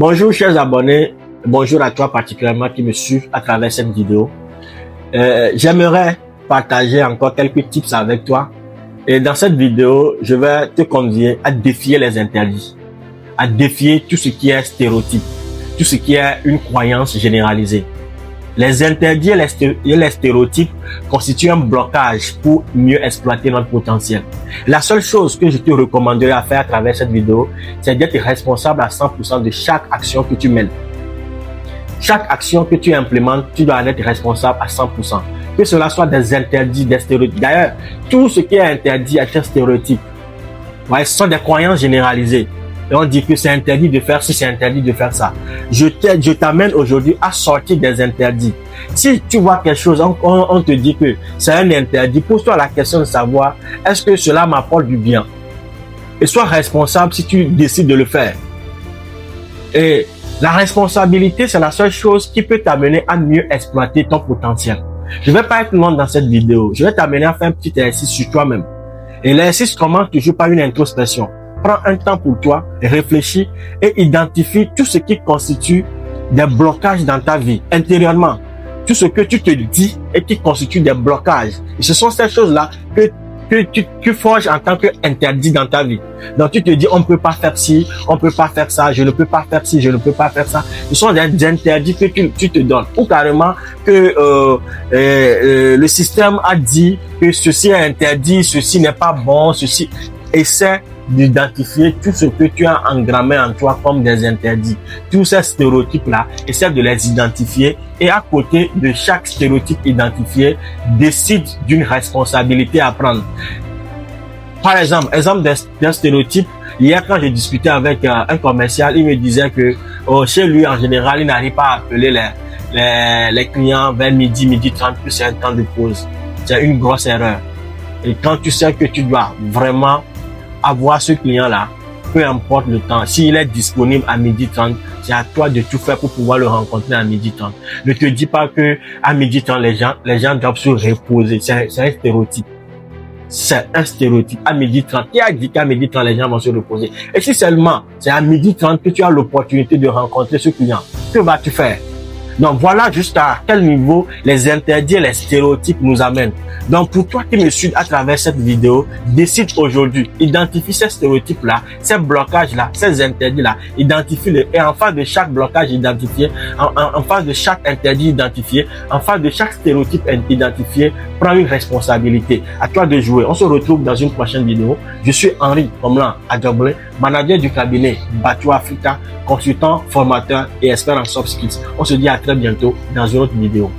Bonjour chers abonnés, bonjour à toi particulièrement qui me suivent à travers cette vidéo. J'aimerais partager encore quelques tips avec toi. Et dans cette vidéo, je vais te convier à défier les interdits, à défier tout ce qui est stéréotype, tout ce qui est une croyance généralisée. Les interdits et les stéréotypes constituent un blocage pour mieux exploiter notre potentiel. La seule chose que je te recommanderais à faire à travers cette vidéo, c'est d'être responsable à 100% de chaque action que tu mènes. Chaque action que tu implémentes, tu dois en être responsable à 100%. Que cela soit des interdits, des stéréotypes. D'ailleurs, tout ce qui est interdit est un stéréotype. Ouais, ce sont des croyances généralisées. Et on dit que c'est interdit de faire ci, c'est interdit de faire ça. Je t'amène aujourd'hui à sortir des interdits. Si tu vois quelque chose, on te dit que c'est un interdit, pose-toi la question de savoir, est-ce que cela m'apporte du bien? Et sois responsable si tu décides de le faire. Et la responsabilité, c'est la seule chose qui peut t'amener à mieux exploiter ton potentiel. Je vais pas être long dans cette vidéo. Je vais t'amener à faire un petit exercice sur toi-même. Et l'exercice commence toujours par une introspection. Prends un temps pour toi, réfléchis et identifie tout ce qui constitue des blocages dans ta vie, intérieurement. Tout ce que tu te dis et qui constitue des blocages. Et ce sont ces choses-là que tu forges en tant qu'interdit dans ta vie. Donc tu te dis, on ne peut pas faire ci, on ne peut pas faire ça, je ne peux pas faire ci, je ne peux pas faire ça. Ce sont des interdits que tu te donnes. Ou carrément que le système a dit que ceci est interdit, ceci n'est pas bon, ceci... Essaie d'identifier tout ce que tu as engrammé en toi comme des interdits. Tous ces stéréotypes-là, essaie de les identifier et à côté de chaque stéréotype identifié, décide d'une responsabilité à prendre. Par exemple d'un stéréotype, hier quand j'ai discuté avec un commercial, il me disait que chez lui en général, il n'arrive pas à appeler les clients vers midi 30, plus c'est un temps de pause. C'est une grosse erreur. Et quand tu sais que tu dois vraiment avoir ce client-là, peu importe le temps, s'il est disponible à 12h30, c'est à toi de tout faire pour pouvoir le rencontrer à 12h30. Ne te dis pas que à 12h30, les gens doivent se reposer. C'est un stéréotype. C'est un stéréotype. À 12h30, qui a dit qu'à 12h30, les gens vont se reposer? Et si seulement c'est à 12h30 que tu as l'opportunité de rencontrer ce client, que vas-tu faire? Donc voilà jusqu'à quel niveau les interdits et les stéréotypes nous amènent. Donc pour toi qui me suis à travers cette vidéo, décide aujourd'hui, identifie ces stéréotypes-là, ces blocages-là, ces interdits-là, identifie-les et en face de chaque blocage identifié, en face de chaque interdit identifié, en face de chaque stéréotype identifié, prends une responsabilité. À toi de jouer. On se retrouve dans une prochaine vidéo. Je suis Henri Omlan Adjoblé, manager du cabinet Batou Africa, consultant, formateur et expert en soft skills. On se dit à très bientôt dans une autre vidéo.